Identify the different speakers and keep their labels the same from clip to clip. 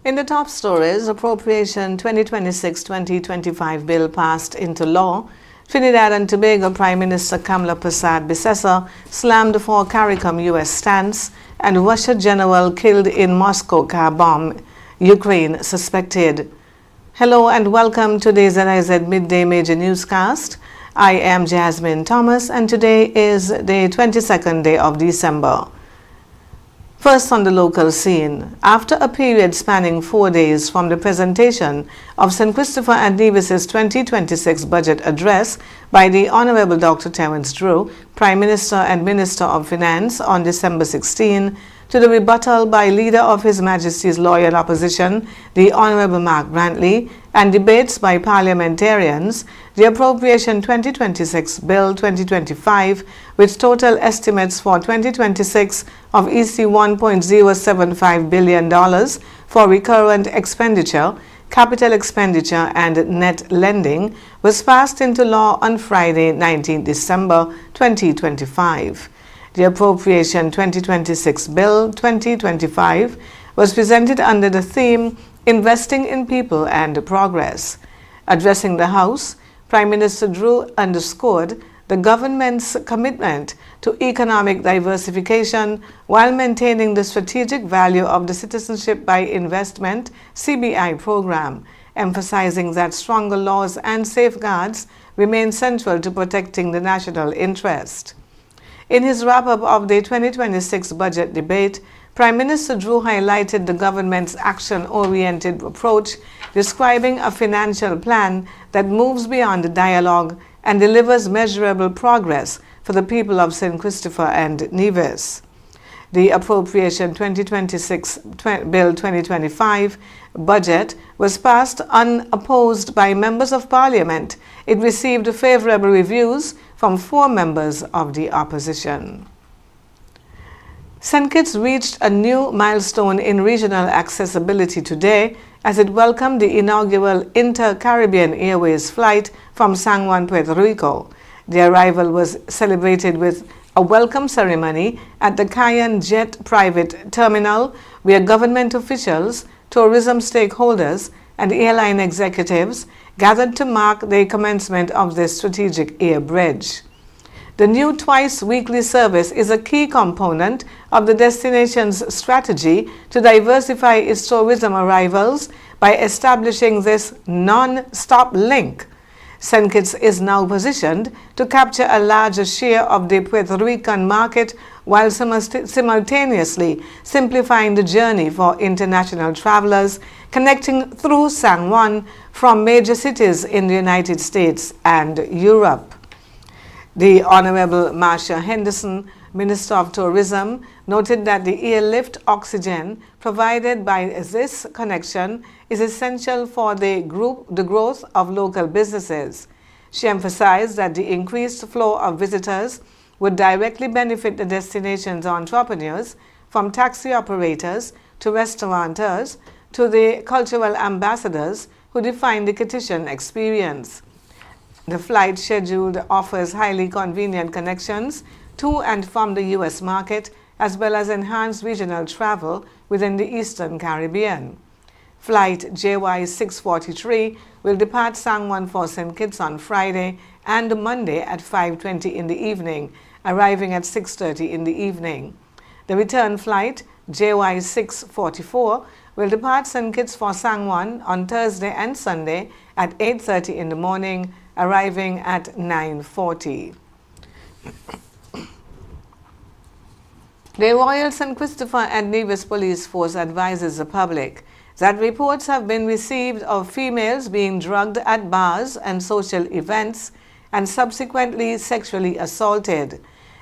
Speaker 1: In the top stories, Appropriation 2026-2025 bill passed into law. Trinidad and Tobago Prime Minister Kamla Persad-Bissessar slammed for CARICOM U.S. stance, and Russia general killed in Moscow car bomb, Ukraine suspected. Hello and welcome to the ZIZ Midday Major Newscast. I am Jasmine Thomas and today is the 22nd day of December. First on the local scene, after a period spanning 4 days from the presentation of St. Christopher and Nevis's 2026 budget address by the Honorable Dr. Terence Drew, Prime Minister and Minister of Finance on December 16, to the rebuttal by Leader of His Majesty's Loyal Opposition, the Honorable Mark Brantley, and debates by parliamentarians, the Appropriation 2026 Bill 2025, with total estimates for 2026 of EC $1.075 billion for recurrent expenditure, capital expenditure, and net lending, was passed into law on Friday, 19 December 2025. The Appropriation 2026 Bill 2025 was presented under the theme Investing in People and Progress. Addressing the House, Prime Minister Drew underscored the government's commitment to economic diversification while maintaining the strategic value of the Citizenship by Investment (CBI) program, emphasizing that stronger laws and safeguards remain central to protecting the national interest. In his wrap-up of the 2026 budget debate, Prime Minister Drew highlighted the government's action-oriented approach, describing a financial plan that moves beyond dialogue and delivers measurable progress for the people of St. Christopher and Nevis. The Appropriation 2026 Bill 2025 budget was passed unopposed by members of Parliament. It received favorable reviews from 4 members of the opposition. St. Kitts reached a new milestone in regional accessibility today as it welcomed the inaugural Inter-Caribbean Airways flight from San Juan, Puerto Rico. The arrival was celebrated with a welcome ceremony at the Cayenne Jet Private Terminal, where government officials, tourism stakeholders, and airline executives gathered to mark the commencement of the strategic air bridge. The new twice-weekly service is a key component of the destination's strategy to diversify its tourism arrivals by establishing this non-stop link. St. Kitts is now positioned to capture a larger share of the Puerto Rican market while simultaneously simplifying the journey for international travelers connecting through San Juan from major cities in the United States and Europe. The Honorable Marcia Henderson, Minister of Tourism, noted that the airlift oxygen provided by this connection is essential for the growth of local businesses. She emphasized that the increased flow of visitors would directly benefit the destination's entrepreneurs, from taxi operators to restaurateurs to the cultural ambassadors who define the Kittitian experience. The flight schedule offers highly convenient connections to and from the U.S. market, as well as enhanced regional travel within the Eastern Caribbean. Flight JY643 will depart San Juan for St. Kitts on Friday and Monday at 5:20 in the evening, arriving at 6:30 in the evening. The return flight JY644 will depart St. Kitts for San Juan on Thursday and Sunday at 8:30 in the morning, arriving at 9:40. The Royal St. Christopher and Nevis Police Force advises the public that reports have been received of females being drugged at bars and social events and subsequently sexually assaulted.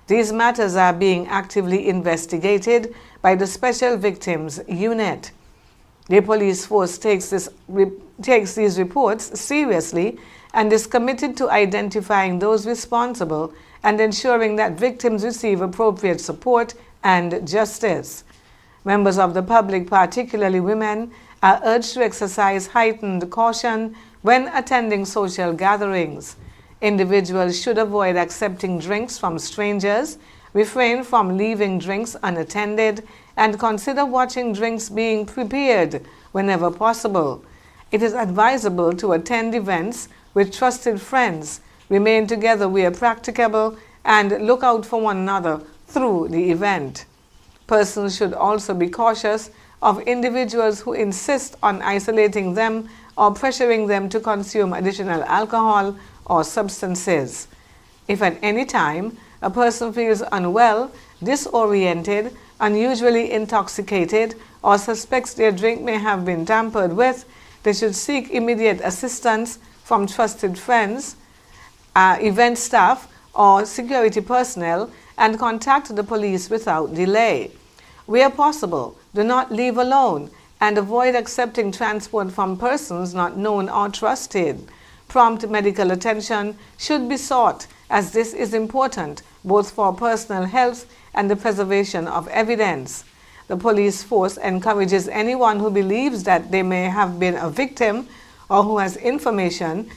Speaker 1: These matters are being actively investigated by the Special Victims Unit. The police force takes these reports seriously and is committed to identifying those responsible and ensuring that victims receive appropriate support and justice. Members of the public, particularly women, are urged to exercise heightened caution when attending social gatherings. Individuals should avoid accepting drinks from strangers, refrain from leaving drinks unattended, and consider watching drinks being prepared whenever possible. It is advisable to attend events with trusted friends, remain together where practicable, and look out for one another through the event. Persons should also be cautious of individuals who insist on isolating them or pressuring them to consume additional alcohol or substances. If at any time a person feels unwell, disoriented, unusually intoxicated, or suspects their drink may have been tampered with, they should seek immediate assistance from trusted friends, event staff, or security personnel, and contact the police without delay. Where possible, do not leave alone and avoid accepting transport from persons not known or trusted. Prompt medical attention should be sought, as this is important both for personal health and the preservation of evidence. The police force encourages anyone who believes that they may have been a victim or who has information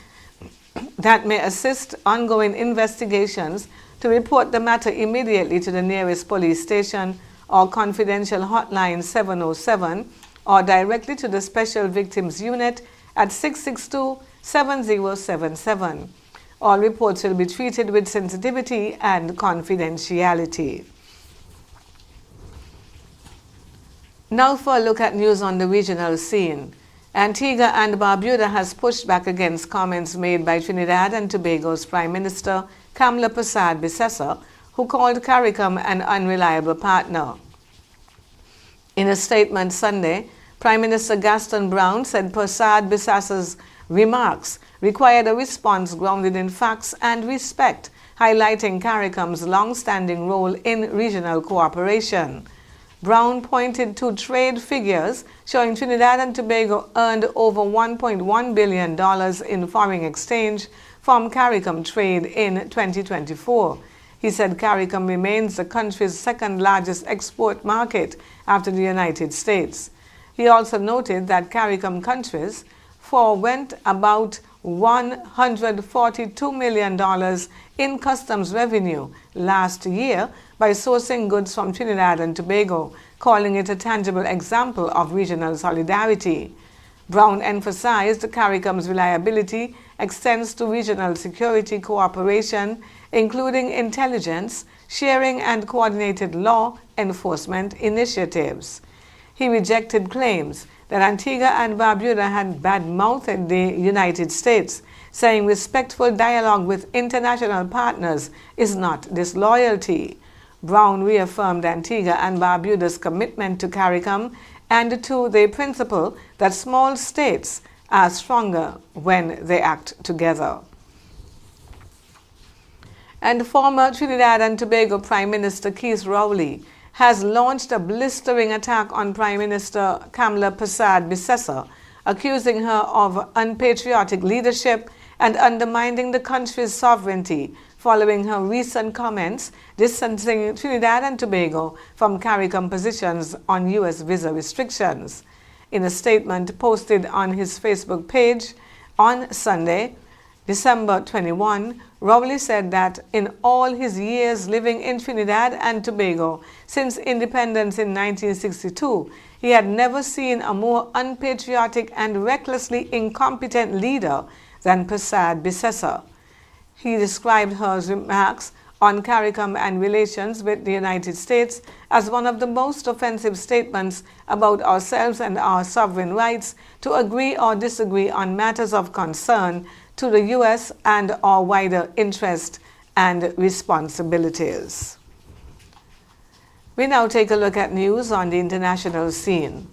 Speaker 1: that may assist ongoing investigations to report the matter immediately to the nearest police station or confidential hotline 707 or directly to the Special Victims Unit at 662-7077. All reports will be treated with sensitivity and confidentiality. Now for a look at news on the regional scene. Antigua and Barbuda has pushed back against comments made by Trinidad and Tobago's Prime Minister Kamla Persad-Bissessar, who called CARICOM an unreliable partner. In a statement Sunday, Prime Minister Gaston Brown said Persad-Bissessar's remarks required a response grounded in facts and respect, highlighting CARICOM's long-standing role in regional cooperation. Brown pointed to trade figures showing Trinidad and Tobago earned over $1.1 billion in foreign exchange from CARICOM trade in 2024. He said CARICOM remains the country's second largest export market after the United States. He also noted that CARICOM countries forwent about $142 million in customs revenue last year by sourcing goods from Trinidad and Tobago, calling it a tangible example of regional solidarity. Brown emphasized CARICOM's reliability extends to regional security cooperation, including intelligence, sharing, and coordinated law enforcement initiatives. He rejected claims that Antigua and Barbuda had bad-mouthed the United States, saying respectful dialogue with international partners is not disloyalty. Brown reaffirmed Antigua and Barbuda's commitment to CARICOM and to the principle that small states are stronger when they act together. And former Trinidad and Tobago Prime Minister Keith Rowley has launched a blistering attack on Prime Minister Kamla Persad-Bissessar, accusing her of unpatriotic leadership and undermining the country's sovereignty following her recent comments distancing Trinidad and Tobago from CARICOM positions on U.S. visa restrictions. In a statement posted on his Facebook page on Sunday, December 21, Rowley said that in all his years living in Trinidad and Tobago since independence in 1962, he had never seen a more unpatriotic and recklessly incompetent leader than Persad-Bissessar. He described her remarks on CARICOM and relations with the United States as one of the most offensive statements about ourselves and our sovereign rights to agree or disagree on matters of concern to the U.S. and our wider interest and responsibilities. We now take a look at news on the international scene.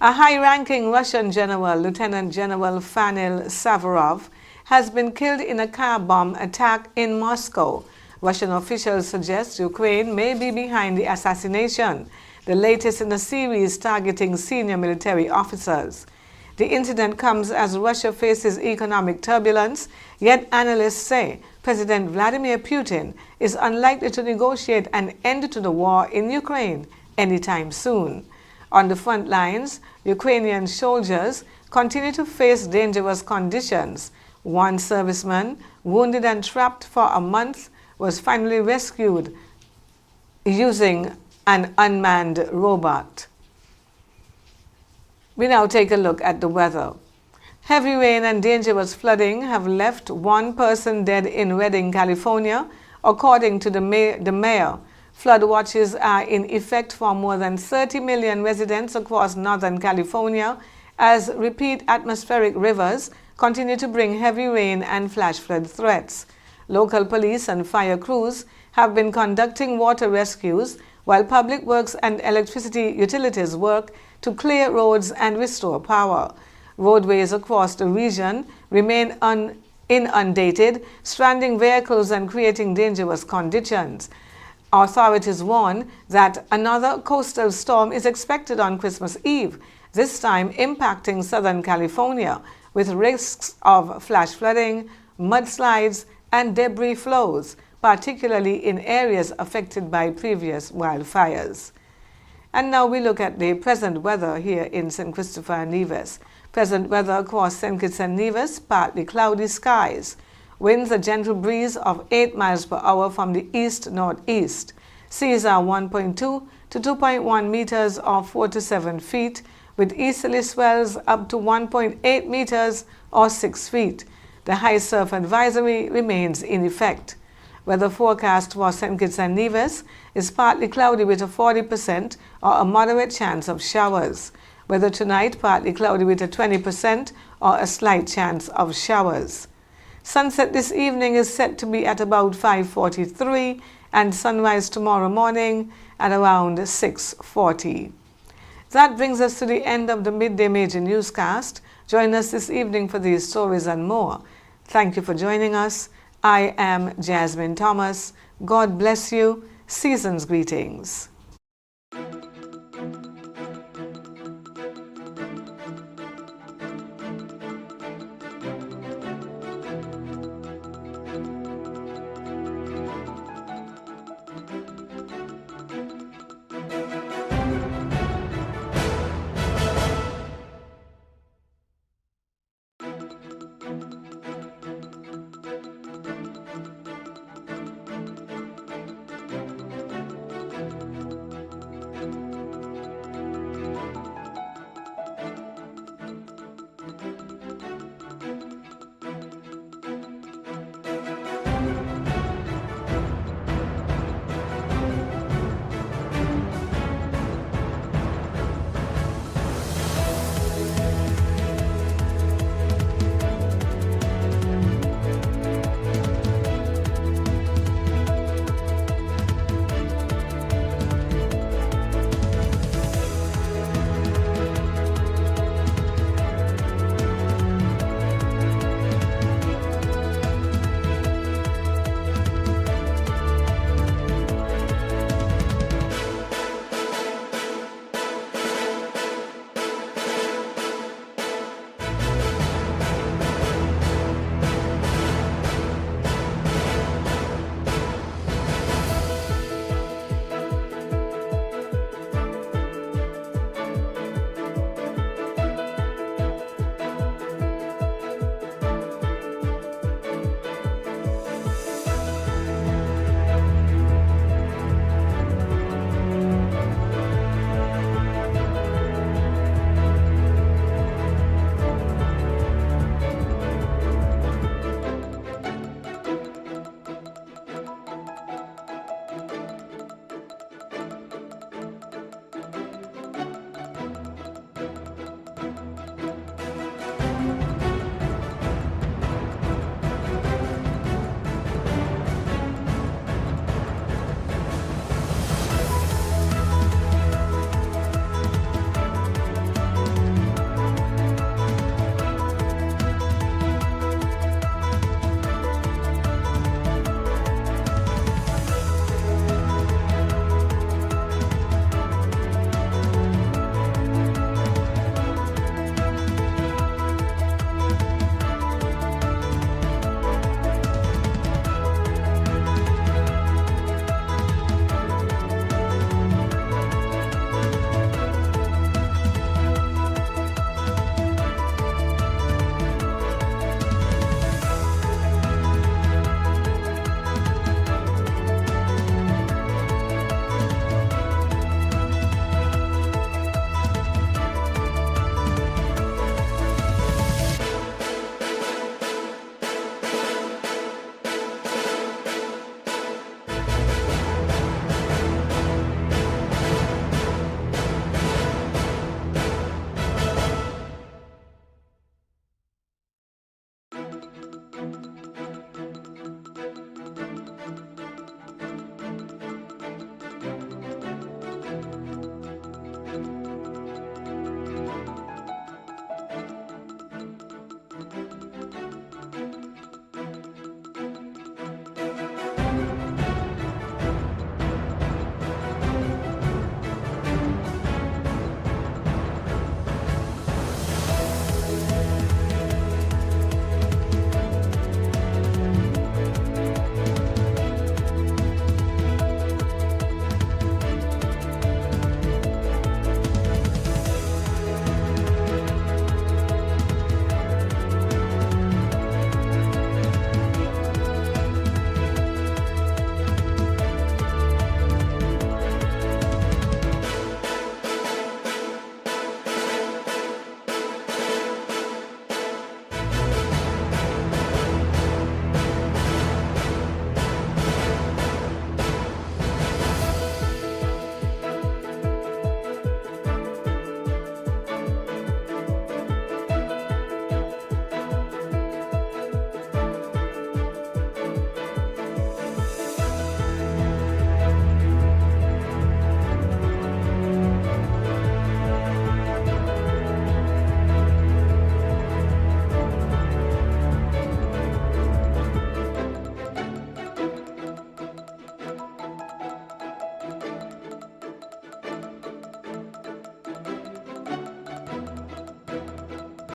Speaker 1: A high-ranking Russian general, Lieutenant General Fanil Savarov, has been killed in a car bomb attack in Moscow. Russian officials suggest Ukraine may be behind the assassination, the latest in a series targeting senior military officers. The incident comes as Russia faces economic turbulence, yet analysts say President Vladimir Putin is unlikely to negotiate an end to the war in Ukraine anytime soon. On the front lines, Ukrainian soldiers continue to face dangerous conditions. One serviceman, wounded and trapped for a month, was finally rescued using an unmanned robot. We now take a look at the weather. Heavy rain and dangerous flooding have left one person dead in Redding, California, according to the mayor. Flood watches are in effect for more than 30 million residents across Northern California as repeat atmospheric rivers continue to bring heavy rain and flash flood threats. Local police and fire crews have been conducting water rescues while public works and electricity utilities work to clear roads and restore power. Roadways across the region remain inundated, stranding vehicles and creating dangerous conditions. Authorities warn that another coastal storm is expected on Christmas Eve, this time impacting Southern California, with risks of flash flooding, mudslides, and debris flows, particularly in areas affected by previous wildfires. And now we look at the present weather here in St. Christopher and Nevis. Present weather across St. Kitts and Nevis, partly cloudy skies. Winds a gentle breeze of 8 miles per hour from the east-northeast. Seas are 1.2 to 2.1 meters or 4 to 7 feet, with easterly swells up to 1.8 meters or 6 feet. The high surf advisory remains in effect. Weather forecast for St. Kitts and Nevis is partly cloudy with a 40% or a moderate chance of showers. Weather tonight, partly cloudy with a 20% or a slight chance of showers. Sunset this evening is set to be at about 5:43 and sunrise tomorrow morning at around 6:40. That brings us to the end of the Midday Major Newscast. Join us this evening for these stories and more. Thank you for joining us. I am Jasmine Thomas. God bless you. Season's greetings.